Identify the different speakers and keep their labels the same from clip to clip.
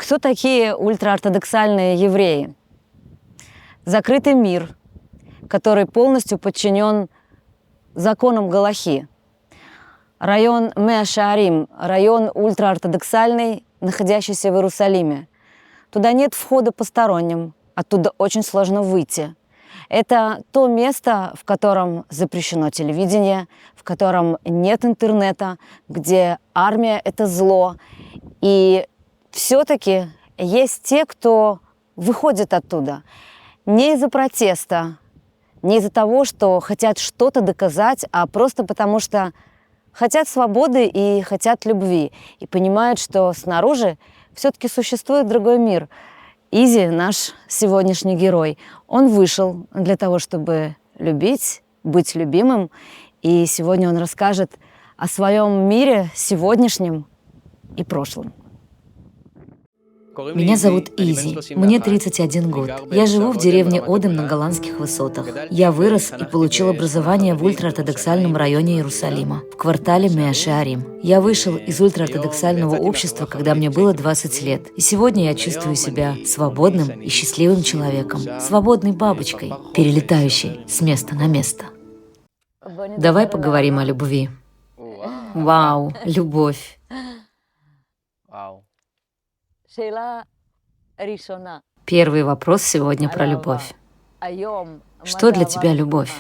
Speaker 1: Кто такие ультраортодоксальные евреи? Закрытый мир, который полностью подчинен законам Галахи. Район Меа-Шаарим, район ультраортодоксальный, находящийся в Иерусалиме. Туда нет входа посторонним, оттуда очень сложно выйти. Это то место, в котором запрещено телевидение, в котором нет интернета, где армия – это зло. И все-таки есть те, кто выходит оттуда не из-за протеста, не из-за того, что хотят что-то доказать, а просто потому что хотят свободы и хотят любви. И понимают, что снаружи все-таки существует другой мир. Изи, наш сегодняшний герой, он вышел для того, чтобы любить, быть любимым. И сегодня он расскажет о своем мире сегодняшнем и прошлом.
Speaker 2: Меня зовут Изи, мне 31 год. Я живу в деревне Одем на голландских высотах. Я вырос и получил образование в ультраортодоксальном районе Иерусалима, в квартале Меа-Шаарим. Я вышел из ультраортодоксального общества, когда мне было 20 лет. И сегодня я чувствую себя свободным и счастливым человеком, свободной бабочкой, перелетающей с места на место. Давай поговорим о любви. Вау, любовь. Первый вопрос сегодня про любовь. Что для тебя любовь?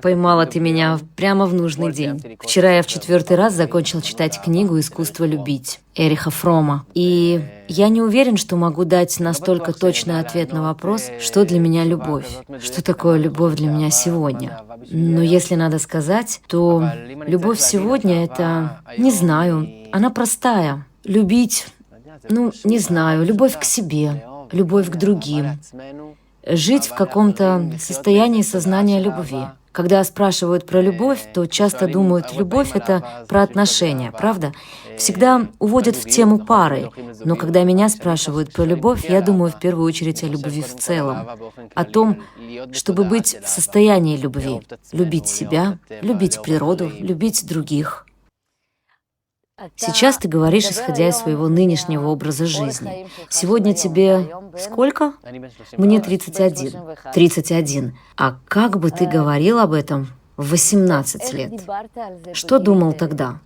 Speaker 2: Поймала ты меня прямо в нужный день. Вчера я в 4-й раз закончил читать книгу «Искусство любить» Эриха Фрома. И я не уверен, что могу дать настолько точный ответ на вопрос, что для меня любовь, что такое любовь для меня сегодня. Но если надо сказать, то любовь сегодня — это, не знаю, она простая. Любить, не знаю, любовь к себе, любовь к другим. Жить в каком-то состоянии сознания любви. Когда спрашивают про любовь, то часто думают, любовь — это про отношения, правда? Всегда уводят в тему пары. Но когда меня спрашивают про любовь, я думаю в первую очередь о любви в целом. О том, чтобы быть в состоянии любви. Любить себя, любить природу, любить других. Сейчас ты говоришь, исходя из своего нынешнего образа жизни. Сегодня тебе сколько? Мне 31. 31. А как бы ты говорил об этом в 18 лет? Что думал тогда?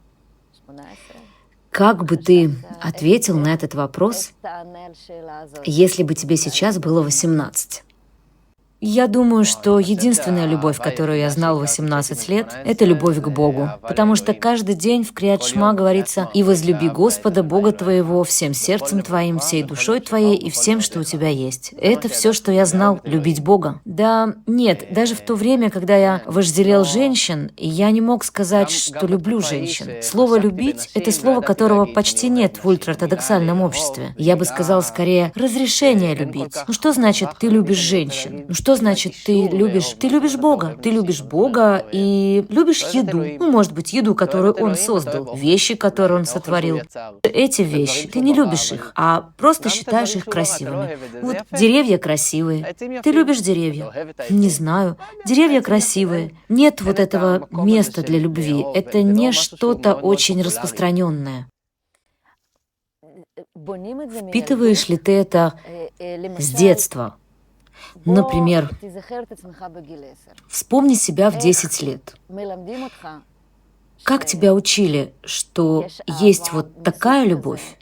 Speaker 2: Как бы ты ответил на этот вопрос, если бы тебе сейчас было 18? Я думаю, что единственная любовь, которую я знал в 18 лет, это любовь к Богу. Потому что каждый день в Криат Шма говорится: «И возлюби Господа, Бога твоего, всем сердцем твоим, всей душой твоей и всем, что у тебя есть». Это все, что я знал, любить Бога. Да, нет, даже в то время, когда я вожделел женщин, я не мог сказать, что люблю женщин. Слово «любить» — это слово, которого почти нет в ультраортодоксальном обществе. Я бы сказал скорее «разрешение любить». Что значит «ты любишь женщин»? Что значит ты любишь Бога? Ты любишь Бога и любишь еду. Может быть, еду, которую Он создал, вещи, которые Он сотворил. Эти вещи, ты не любишь их, а просто считаешь их красивыми. Вот деревья красивые. Ты любишь деревья? Не знаю. Деревья красивые. Нет вот этого места для любви. Это не что-то очень распространенное. Впитываешь ли ты это с детства? Например, вспомни себя в 10 лет. Как тебя учили, что есть вот такая любовь,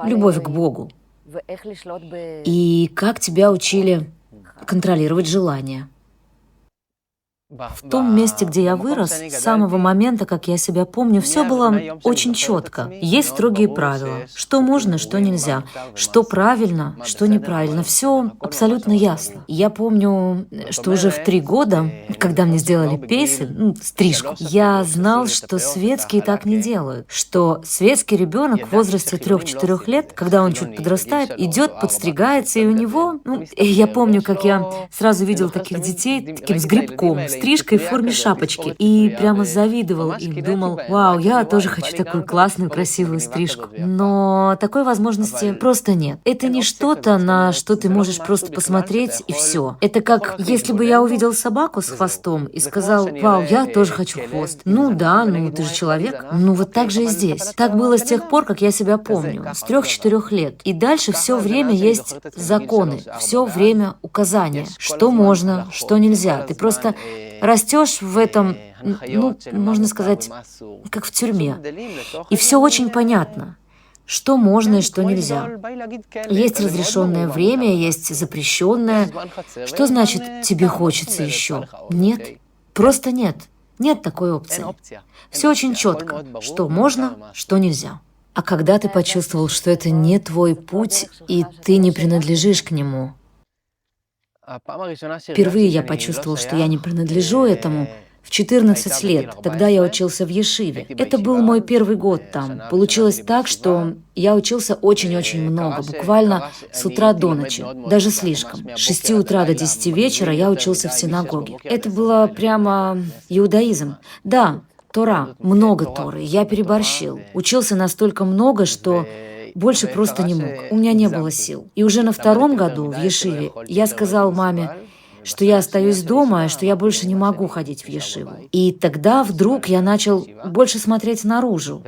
Speaker 2: любовь к Богу? И как тебя учили контролировать желания? В том месте, где я вырос, с самого момента, как я себя помню, все было очень четко. Есть строгие правила, что можно, что нельзя, что правильно, что неправильно. Все абсолютно ясно. Я помню, что уже в 3 года, когда мне сделали пейсы, стрижку, я знал, что светские так не делают, что светский ребенок в возрасте 3-4 лет, когда он чуть подрастает, идет, подстригается, и у него, я помню, как я сразу видел таких детей таким с грибком, с стрижкой в форме шапочки и прямо завидовал им, думал: вау, я тоже хочу такую классную, красивую стрижку. Но такой возможности просто нет. Это не что-то, на что ты можешь просто посмотреть и все. Это как если бы я увидел собаку с хвостом и сказал: вау, я тоже хочу хвост. Ну да, ну ты же человек. Ну вот так же и здесь. Так было с тех пор, как я себя помню, с 3-4 лет. И дальше все время есть законы, все время указания, что можно, что нельзя. Ты просто растешь в этом, ну, можно сказать, как в тюрьме. И все очень понятно, что можно и что нельзя. Есть разрешенное время, есть запрещенное. Что значит «тебе хочется еще»? Нет, просто нет. Нет такой опции. Все очень четко, что можно, что нельзя. А когда ты почувствовал, что это не твой путь, и ты не принадлежишь к нему? Впервые я почувствовал, что я не принадлежу этому, в 14 лет. Тогда я учился в Ешиве. Это был мой первый год там. Получилось так, что я учился очень-очень много, буквально с утра до ночи, даже слишком. С 6 утра до 10 вечера я учился в синагоге. Это было прямо иудаизм. Да, Тора, много Торы, я переборщил. Учился настолько много, что больше просто не мог. У меня не было сил. И уже на 2-м году в Ешиве я сказал маме, что я остаюсь дома, и что я больше не могу ходить в Ешиву. И тогда вдруг я начал больше смотреть наружу.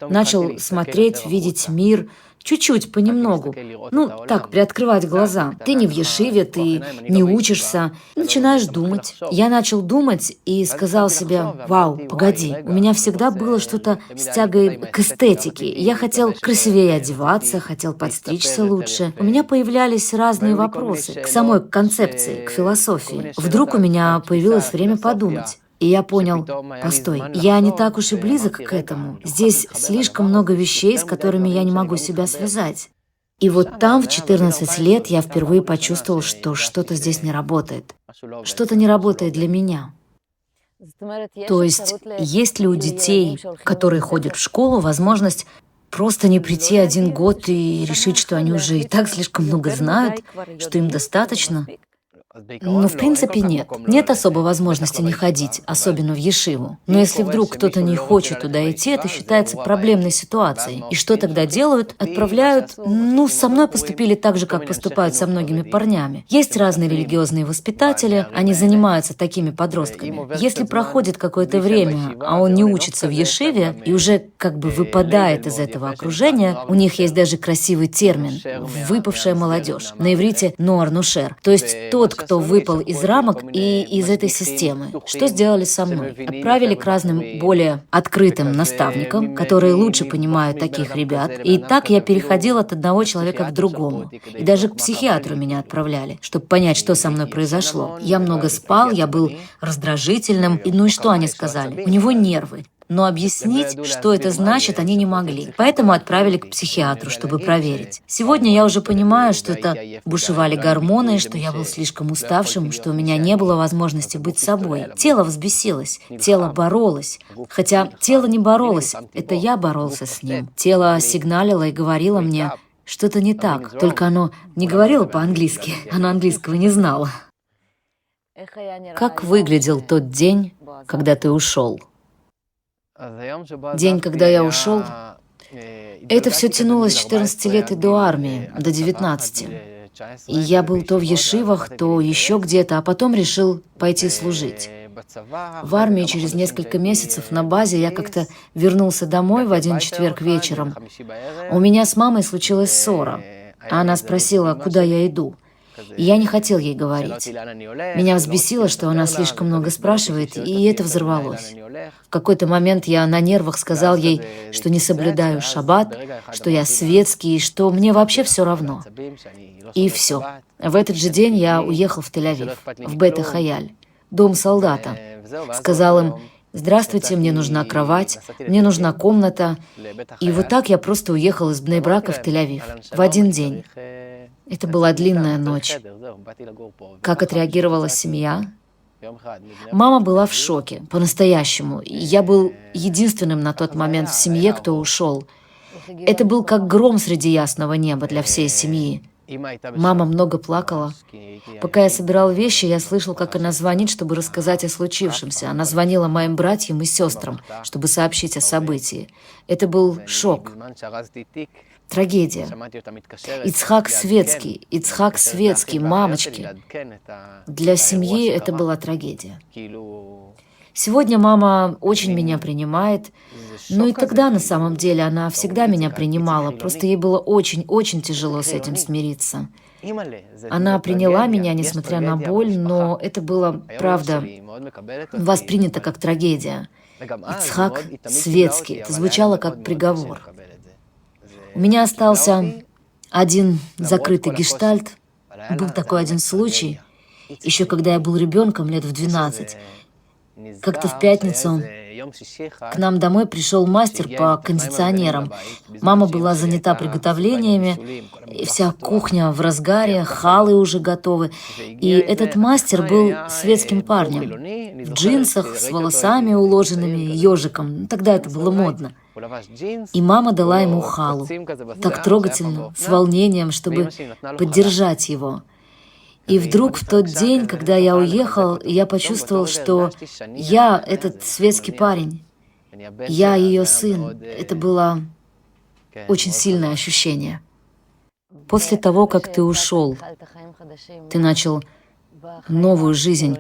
Speaker 2: Начал смотреть, видеть мир, чуть-чуть, понемногу. Ну, так, приоткрывать глаза. Ты не в Ешиве, ты не учишься. Начинаешь думать. Я начал думать и сказал себе: вау, погоди, у меня всегда было что-то с тягой к эстетике. Я хотел красивее одеваться, хотел подстричься лучше. У меня появлялись разные вопросы к самой концепции, к философии. Вдруг у меня появилось время подумать. И я понял: постой, я не так уж и близок к этому. Здесь слишком много вещей, с которыми я не могу себя связать. И вот там, в 14 лет, я впервые почувствовал, что что-то здесь не работает. Что-то не работает для меня. То есть ли у детей, которые ходят в школу, возможность просто не прийти 1 год и решить, что они уже и так слишком много знают, что им достаточно? Ну, в принципе, нет. Нет особой возможности не ходить, особенно в Ешиву. Но если вдруг кто-то не хочет туда идти, это считается проблемной ситуацией. И что тогда делают? Отправляют... Ну, со мной поступили так же, как поступают со многими парнями. Есть разные религиозные воспитатели, они занимаются такими подростками. Если проходит какое-то время, а он не учится в Ешиве и уже как бы выпадает из этого окружения, у них есть даже красивый термин «выпавшая молодежь». На иврите «ноар-нушер». То есть тот, кто выпал из рамок и из этой системы. Что сделали со мной? Отправили к разным более открытым наставникам, которые лучше понимают таких ребят. И так я переходил от одного человека к другому. И даже к психиатру меня отправляли, чтобы понять, что со мной произошло. Я много спал, я был раздражительным. Ну и что они сказали? У него нервы. Но объяснить, что это значит, они не могли. Поэтому отправили к психиатру, чтобы проверить. Сегодня я уже понимаю, что это бушевали гормоны, что я был слишком уставшим, что у меня не было возможности быть собой. Тело взбесилось, тело боролось. Хотя тело не боролось, это я боролся с ним. Тело сигналило и говорило мне: что-то не так. Только оно не говорило по-английски, оно английского не знало. Как выглядел тот день, когда ты ушел? День, когда я ушел, это все тянулось с 14 лет и до армии, до 19. И я был то в ешивах, то еще где-то, а потом решил пойти служить. В армии через несколько месяцев на базе я как-то вернулся домой в один четверг вечером. У меня с мамой случилась ссора, а она спросила, куда я иду. И я не хотел ей говорить. Меня взбесило, что она слишком много спрашивает, и это взорвалось. В какой-то момент я на нервах сказал ей, что не соблюдаю шаббат, что я светский, и что мне вообще все равно. И все. В этот же день я уехал в Тель-Авив, в Бет-Хаяль, дом солдата. Сказал им: «Здравствуйте, мне нужна кровать, мне нужна комната». И вот так я просто уехал из Бней-Брака в Тель-Авив в один день. Это была длинная ночь. Как отреагировала семья? Мама была в шоке, по-настоящему. Я был единственным на тот момент в семье, кто ушел. Это был как гром среди ясного неба для всей семьи. Мама много плакала. Пока я собирал вещи, я слышал, как она звонит, чтобы рассказать о случившемся. Она звонила моим братьям и сестрам, чтобы сообщить о событии. Это был шок, трагедия. Ицхак Светский, мамочки. Для семьи это была трагедия. Сегодня мама очень меня принимает, но и тогда на самом деле она всегда меня принимала, просто ей было очень-очень тяжело с этим смириться. Она приняла меня, несмотря на боль, но это было, правда, воспринято как трагедия. Ицхак Светский, это звучало как приговор. У меня остался один закрытый гештальт. Был такой один случай, еще когда я был ребенком, лет в 12. Как-то в пятницу к нам домой пришел мастер по кондиционерам. Мама была занята приготовлениями, и вся кухня в разгаре, халы уже готовы. И этот мастер был светским парнем, в джинсах, с волосами уложенными ежиком. Тогда это было модно. И мама дала ему халу, так трогательно, с волнением, чтобы поддержать его. И вдруг в тот день, когда я уехал, я почувствовал, что я этот светский парень, я ее сын. Это было очень сильное ощущение. После того, как ты ушел, ты начал новую жизнь.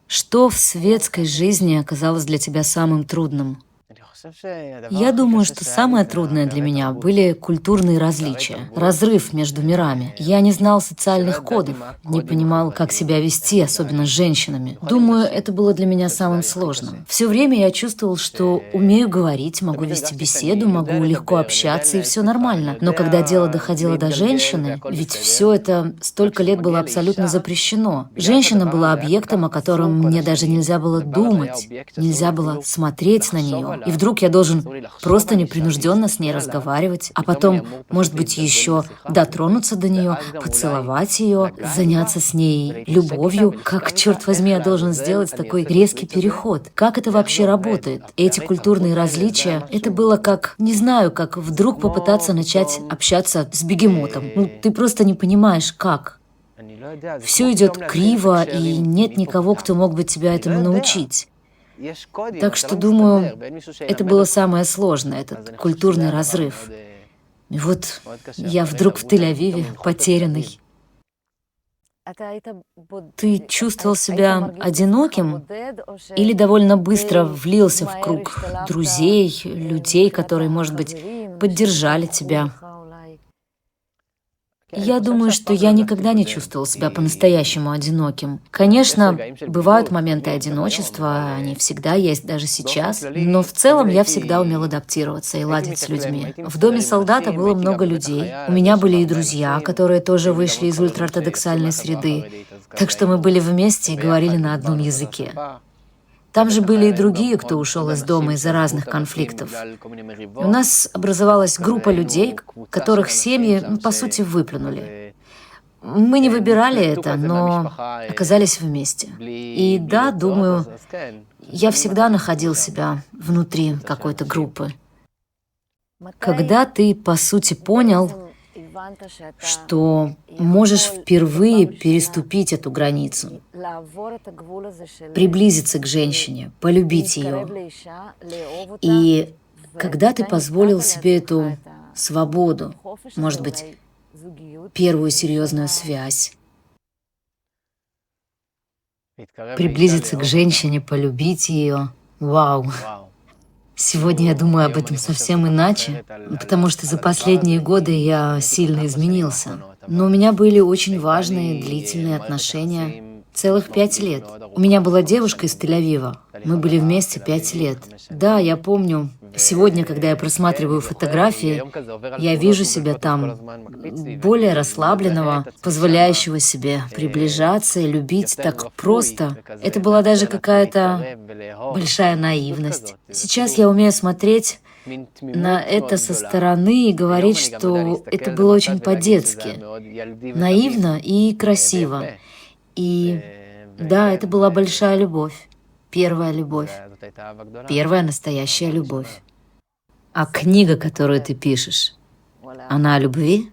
Speaker 2: Что в светской жизни оказалось для тебя самым трудным? Я думаю, что самое трудное для меня были культурные различия, разрыв между мирами. Я не знал социальных кодов, не понимал, как себя вести, особенно с женщинами. Думаю, это было для меня самым сложным. Все время я чувствовал, что умею говорить, могу вести беседу, могу легко общаться, и все нормально. Но когда дело доходило до женщины, ведь все это столько лет было абсолютно запрещено. Женщина была объектом, о котором мне даже нельзя было думать, нельзя было смотреть на нее. И вдруг я должен просто непринужденно с ней разговаривать, а потом, может быть, еще дотронуться до нее, поцеловать ее, заняться с ней любовью. Как, черт возьми, я должен сделать такой резкий переход? Как это вообще работает? Эти культурные различия, это было как, не знаю, как вдруг попытаться начать общаться с бегемотом. Ты просто не понимаешь, как. Все идет криво, и нет никого, кто мог бы тебя этому научить. Так что, думаю, это было самое сложное, этот культурный разрыв. И вот я вдруг в Тель-Авиве, потерянный. Ты чувствовал себя одиноким или довольно быстро влился в круг друзей, людей, которые, может быть, поддержали тебя? Я думаю, что я никогда не чувствовал себя по-настоящему одиноким. Конечно, бывают моменты одиночества, они всегда есть даже сейчас, но в целом я всегда умел адаптироваться и ладить с людьми. В доме солдата было много людей. У меня были и друзья, которые тоже вышли из ультраортодоксальной среды. Так что мы были вместе и говорили на одном языке. Там же были и другие, кто ушел из дома из-за разных конфликтов. У нас образовалась группа людей, которых семьи, по сути, выплюнули. Мы не выбирали это, но оказались вместе. И да, думаю, я всегда находил себя внутри какой-то группы. Когда ты, по сути, понял, что можешь впервые переступить эту границу, приблизиться к женщине, полюбить ее. И когда ты позволил себе эту свободу, может быть, первую серьезную связь, приблизиться к женщине, полюбить ее, вау! Сегодня я думаю об этом совсем иначе, потому что за последние годы я сильно изменился. Но у меня были очень важные, длительные отношения. Целых 5 лет. У меня была девушка из Тель-Авива. Мы были вместе 5 лет. Да, я помню. Сегодня, когда я просматриваю фотографии, я вижу себя там более расслабленного, позволяющего себе приближаться и любить так просто. Это была даже какая-то большая наивность. Сейчас я умею смотреть на это со стороны и говорить, что это было очень по-детски, наивно и красиво. И да, это была большая любовь, первая настоящая любовь. А книга, которую ты пишешь, она о любви?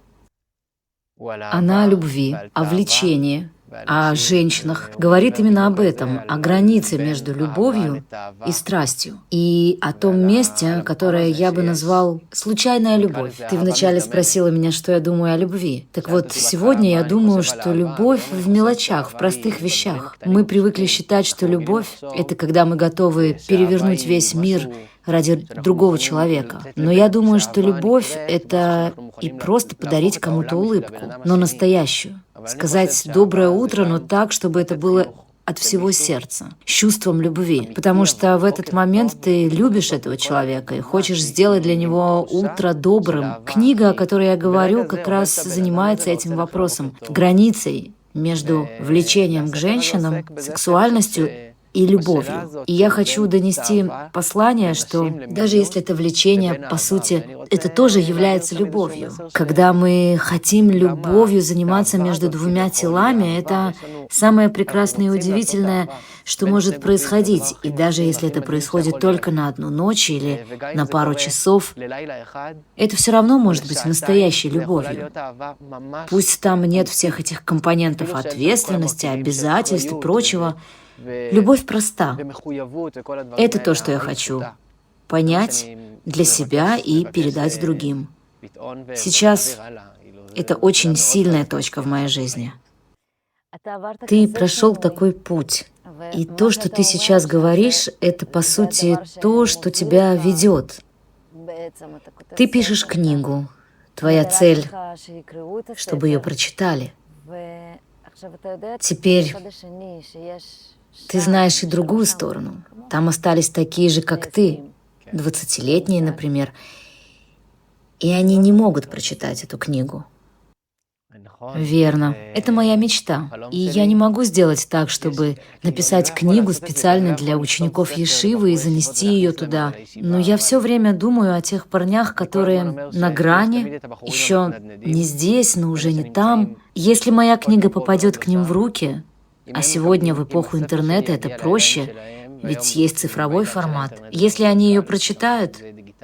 Speaker 2: Она о любви, о влечении, о женщинах. Говорит именно об этом, о границе между любовью и страстью. И о том месте, которое я бы назвал «случайная любовь». Ты вначале спросила меня, что я думаю о любви. Так вот, сегодня я думаю, что любовь в мелочах, в простых вещах. Мы привыкли считать, что любовь — это когда мы готовы перевернуть весь мир ради другого человека. Но я думаю, что любовь — это и просто подарить кому-то улыбку, но настоящую. Сказать «доброе утро», но так, чтобы это было от всего сердца, с чувством любви. Потому что в этот момент ты любишь этого человека и хочешь сделать для него утро добрым. Книга, о которой я говорю, как раз занимается этим вопросом, границей между влечением к женщинам, сексуальностью и любовью. И я хочу донести послание, что даже если это влечение, по сути, это тоже является любовью. Когда мы хотим любовью заниматься между двумя телами, это самое прекрасное и удивительное, что может происходить. И даже если это происходит только на одну ночь или на пару часов, это все равно может быть настоящей любовью. Пусть там нет всех этих компонентов ответственности, обязательств и прочего. Любовь проста. Это то, что я хочу понять для себя и передать другим. Сейчас это очень сильная точка в моей жизни. Ты прошел такой путь. И то, что ты сейчас говоришь, это, по сути, то, что тебя ведет. Ты пишешь книгу. Твоя цель, чтобы ее прочитали. Теперь ты знаешь и другую сторону. Там остались такие же, как ты, 20-летние, например, и они не могут прочитать эту книгу. Верно. Это моя мечта. И я не могу сделать так, чтобы написать книгу специально для учеников Ешивы и занести ее туда. Но я все время думаю о тех парнях, которые на грани, еще не здесь, но уже не там. Если моя книга попадет к ним в руки, а сегодня в эпоху интернета это проще, ведь есть цифровой формат. Если они ее прочитают,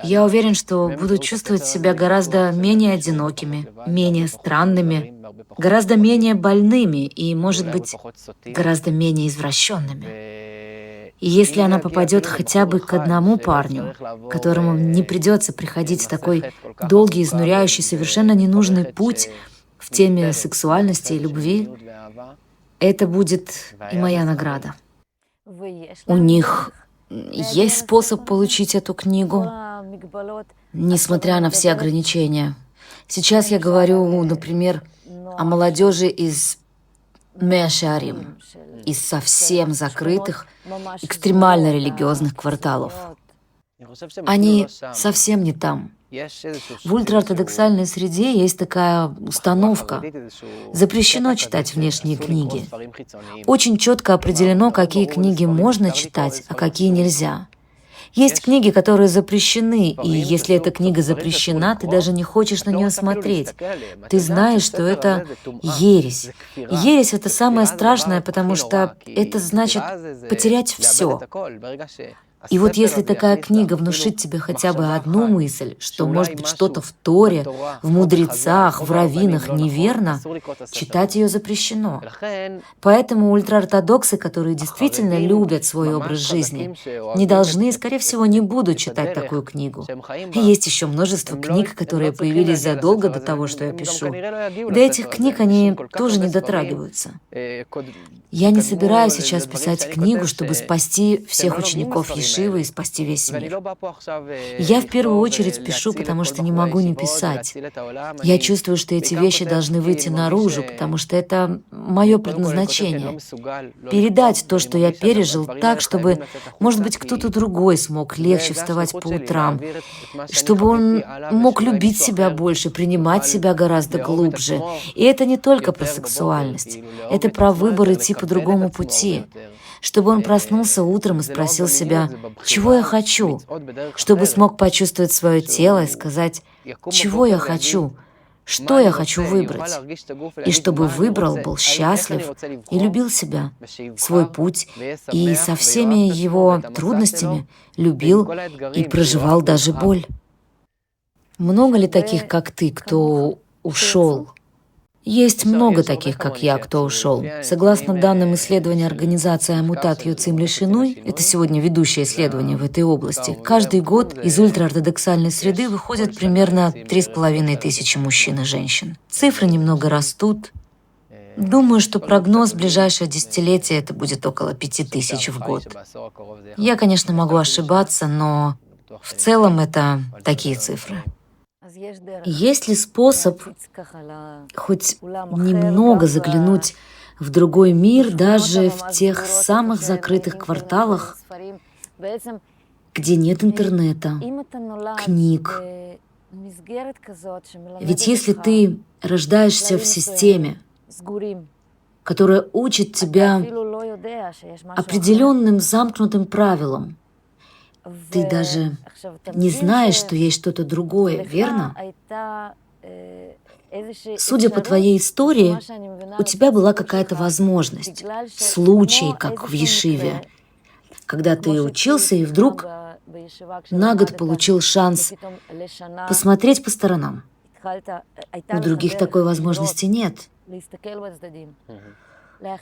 Speaker 2: я уверен, что будут чувствовать себя гораздо менее одинокими, менее странными, гораздо менее больными и, может быть, гораздо менее извращенными. И если она попадет хотя бы к одному парню, которому не придется приходить такой долгий, изнуряющий, совершенно ненужный путь в теме сексуальности и любви, это будет и моя награда. У них есть способ получить эту книгу, несмотря на все ограничения. Сейчас я говорю, например, о молодежи из Меа-Шеарим, из совсем закрытых, экстремально религиозных кварталов. Они совсем не там. В ультраортодоксальной среде есть такая установка. Запрещено читать внешние книги. Очень четко определено, какие книги можно читать, а какие нельзя. Есть книги, которые запрещены, и если эта книга запрещена, ты даже не хочешь на нее смотреть. Ты знаешь, что это ересь. Ересь — это самое страшное, потому что это значит потерять все. И вот если такая книга внушит тебе хотя бы одну мысль, что, может быть, что-то в Торе, в мудрецах, в раввинах неверно, читать ее запрещено. Поэтому ультраортодоксы, которые действительно любят свой образ жизни, не должны и, скорее всего, не будут читать такую книгу. И есть еще множество книг, которые появились задолго до того, что я пишу. И до этих книг они тоже не дотрагиваются. Я не собираюсь сейчас писать книгу, чтобы спасти всех учеников Ешивы и спасти весь мир. Я в первую очередь пишу, потому что не могу не писать. Я чувствую, что эти вещи должны выйти наружу, потому что это мое предназначение. Передать то, что я пережил, так, чтобы, может быть, кто-то другой смог легче вставать по утрам, чтобы он мог любить себя больше, принимать себя гораздо глубже. И это не только про сексуальность, это про выбор идти по другому пути. Чтобы он проснулся утром и спросил себя, чего я хочу, чтобы смог почувствовать свое тело и сказать, чего я хочу, что я хочу выбрать, и чтобы выбрал, был счастлив и любил себя, свой путь, и со всеми его трудностями любил и проживал даже боль. Много ли таких, как ты, кто ушел? Есть много таких, как я, кто ушел. Согласно данным исследования организации Амутат Йоцим Лишинуй, это сегодня ведущее исследование в этой области, каждый год из ультраортодоксальной среды выходят примерно 3500 мужчин и женщин. Цифры немного растут. Думаю, что прогноз в ближайшее десятилетие это будет около 5000 в год. Я, конечно, могу ошибаться, но в целом это такие цифры. Есть ли способ хоть немного заглянуть в другой мир, даже в тех самых закрытых кварталах, где нет интернета, книг? Ведь если ты рождаешься в системе, которая учит тебя определенным замкнутым правилам, ты даже не знаешь, что есть что-то другое, верно? Судя по твоей истории, у тебя была какая-то возможность, случай, как в Ешиве, когда ты учился и вдруг на год получил шанс посмотреть по сторонам. У других такой возможности нет.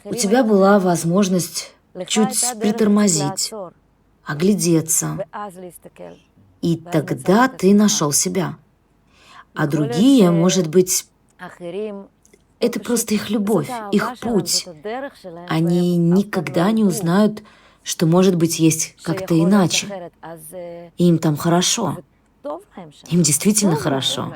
Speaker 2: У тебя была возможность чуть притормозить, оглядеться, и тогда ты нашел себя. А другие, может быть, это просто их любовь, их путь. Они никогда не узнают, что, может быть, есть как-то иначе. И им там хорошо. Им действительно хорошо.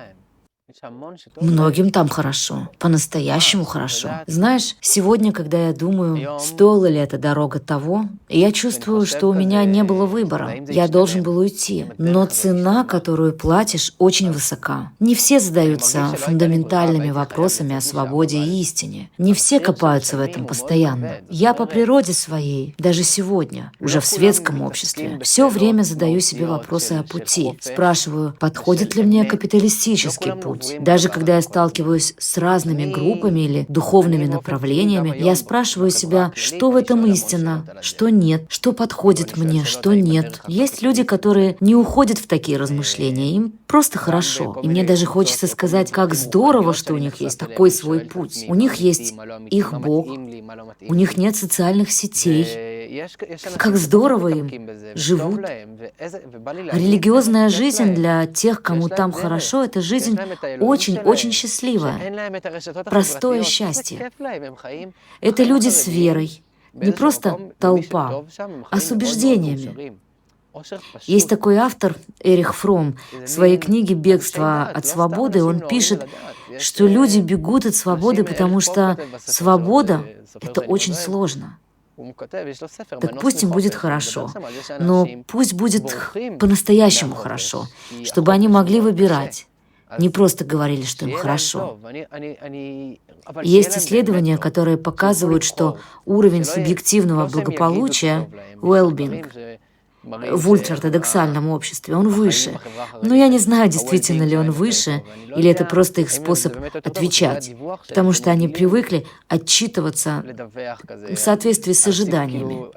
Speaker 2: Многим там хорошо, по-настоящему хорошо. Знаешь, сегодня, когда я думаю, стоила ли эта дорога того, я чувствую, что у меня не было выбора. Я должен был уйти. Но цена, которую платишь, очень высока. Не все задаются фундаментальными вопросами о свободе и истине. Не все копаются в этом постоянно. Я по природе своей, даже сегодня, уже в светском обществе, все время задаю себе вопросы о пути. Спрашиваю, подходит ли мне капиталистический путь? Даже когда я сталкиваюсь с разными группами или духовными направлениями, я спрашиваю себя, что в этом истина, что нет, что подходит мне, что нет. Есть люди, которые не уходят в такие размышления, им просто хорошо. И мне даже хочется сказать, как здорово, что у них есть такой свой путь. У них есть их Бог, у них нет социальных сетей. Как здорово им живут. А религиозная жизнь для тех, кому там хорошо, это жизнь очень-очень счастливая. Простое счастье. Это люди с верой. Не просто толпа, а с убеждениями. Есть такой автор, Эрих Фром, в своей книге «Бегство от свободы» он пишет, что люди бегут от свободы, потому что свобода – это очень сложно. Так пусть им будет хорошо, но пусть будет по-настоящему хорошо, чтобы они могли выбирать, не просто говорили, что им хорошо. Есть исследования, которые показывают, что уровень субъективного благополучия, well-being, в ультраортодоксальном обществе, он выше. Но я не знаю, действительно ли он выше, или это просто их способ отвечать, потому что они привыкли отчитываться в соответствии с ожиданиями.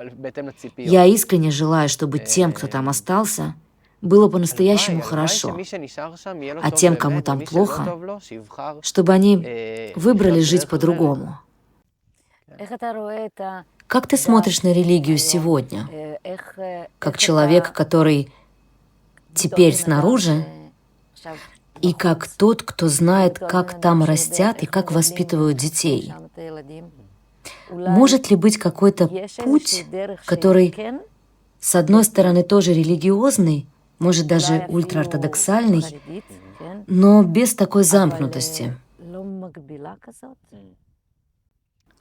Speaker 2: Я искренне желаю, чтобы тем, кто там остался, было по-настоящему хорошо, а тем, кому там плохо, чтобы они выбрали жить по-другому. Как ты смотришь на религию сегодня? Как человек, который теперь снаружи, и как тот, кто знает, как там растят и как воспитывают детей. Может ли быть какой-то путь, который, с одной стороны, тоже религиозный, может, даже ультраортодоксальный, но без такой замкнутости?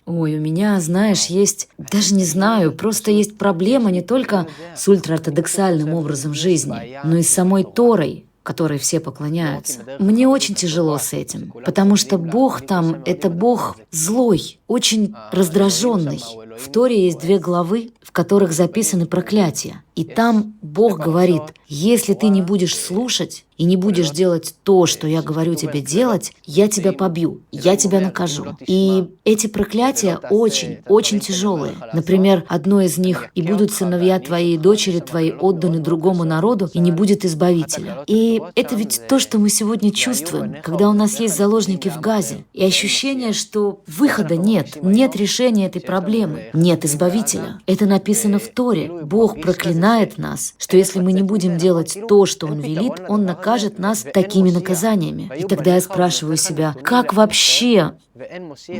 Speaker 2: Ой, у меня, знаешь, есть, даже не знаю, просто есть проблема не только с ультраортодоксальным образом жизни, но и с самой Торой, которой все поклоняются. Мне очень тяжело с этим, потому что Бог там — это Бог злой, очень раздраженный. В Торе есть 2 главы, в которых записаны проклятия. И там Бог говорит: если ты не будешь слушать и не будешь делать то, что я говорю тебе делать, я тебя побью, я тебя накажу. И эти проклятия очень, очень тяжелые. Например, одно из них: «И будут сыновья твои и дочери твои отданы другому народу, и не будет избавителя». И это ведь то, что мы сегодня чувствуем, когда у нас есть заложники в Газе, и ощущение, что выхода нет, нет решения этой проблемы, нет избавителя. Это написано в Торе. Бог проклинает нас, что если мы не будем делать то, что Он велит, Он накажет нас такими наказаниями. И тогда я спрашиваю себя, как вообще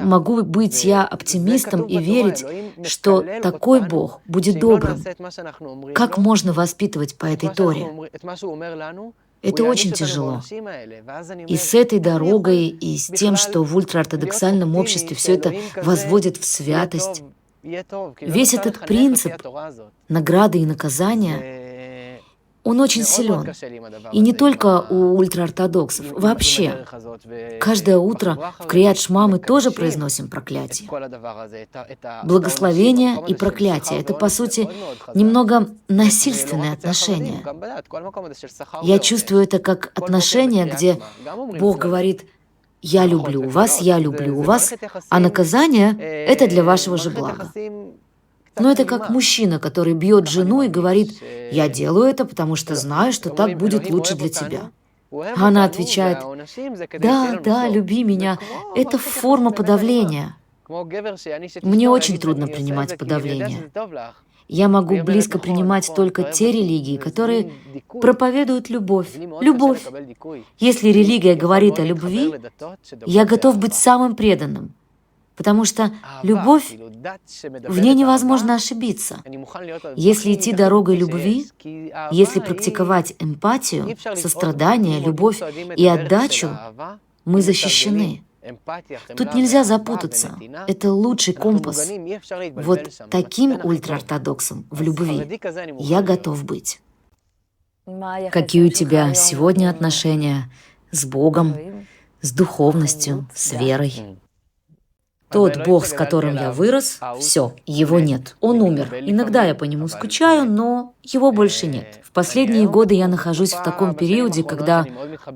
Speaker 2: могу быть я оптимистом и верить, что такой Бог будет добрым? Как можно воспитывать по этой Торе? Это очень тяжело. И с этой дорогой, и с тем, что в ультраортодоксальном обществе все это возводит в святость, весь этот принцип награды и наказания, он очень силен. И не только у ультраортодоксов, вообще. Каждое утро в Крият Шма мы тоже произносим проклятие. Благословение и проклятие — это, по сути, немного насильственные отношения. Я чувствую это как отношения, где Бог говорит: «Я люблю вас, а наказание — это для вашего же блага». Но это как мужчина, который бьет жену и говорит: «Я делаю это, потому что знаю, что так будет лучше для тебя». А она отвечает: «Да, да, люби меня». Это форма подавления. Мне очень трудно принимать подавление. Я могу близко принимать только те религии, которые проповедуют любовь. Любовь. Если религия говорит о любви, я готов быть самым преданным. Потому что любовь, в ней невозможно ошибиться. Если идти дорогой любви, если практиковать эмпатию, сострадание, любовь и отдачу, мы защищены. Тут нельзя запутаться. Это лучший компас. Вот таким ультраортодоксом в любви я готов быть. Какие у тебя сегодня отношения с Богом, с духовностью, с верой? Тот Бог, с которым я вырос, все, его нет. Он умер. Иногда я по нему скучаю, но его больше нет. В последние годы я нахожусь в таком периоде, когда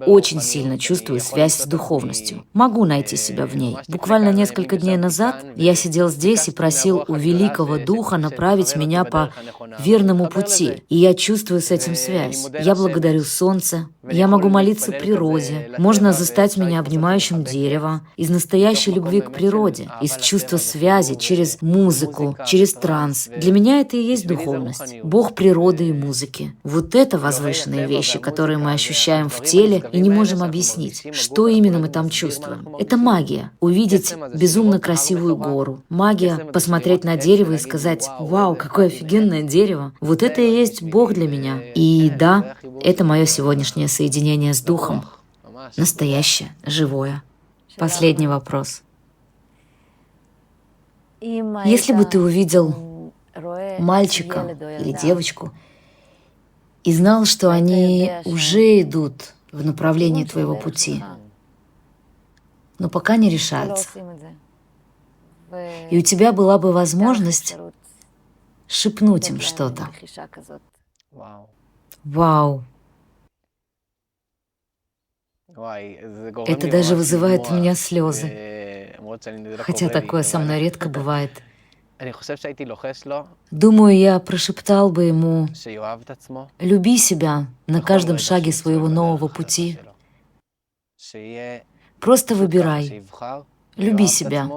Speaker 2: очень сильно чувствую связь с духовностью. Могу найти себя в ней. Буквально несколько дней назад я сидел здесь и просил у Великого Духа направить меня по верному пути. И я чувствую с этим связь. Я благодарю солнце. Я могу молиться природе. Можно застать меня обнимающим дерево. Из настоящей любви к природе. Из чувства связи через музыку, через транс. Для меня это и есть духовность. Бог природы и музыки. Вот это возвышенные вещи, которые мы ощущаем в теле и не можем объяснить, что именно мы там чувствуем. Это магия. Увидеть безумно красивую гору. Магия — посмотреть на дерево и сказать: «Вау, какое офигенное дерево». Вот это и есть Бог для меня. И да, это мое сегодняшнее соединение с Духом. Настоящее, живое. Последний вопрос. Если бы ты увидел мальчика или девочку и знал, что они уже идут в направлении твоего пути, но пока не решаются, и у тебя была бы возможность шепнуть им что-то. Вау! Это даже вызывает у меня слезы, хотя такое со мной редко бывает. Думаю, я прошептал бы ему: люби себя на каждом шаге своего нового пути. Просто выбирай. Люби себя.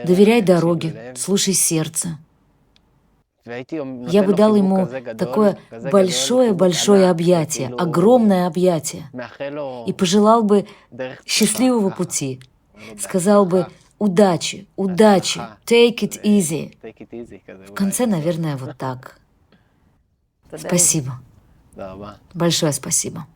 Speaker 2: Доверяй дороге, слушай сердце. Я бы дал ему такое большое-большое объятие, огромное объятие, и пожелал бы счастливого пути. Сказал бы: удачи, удачи, take it easy. В конце, наверное, вот так. Спасибо. Большое спасибо.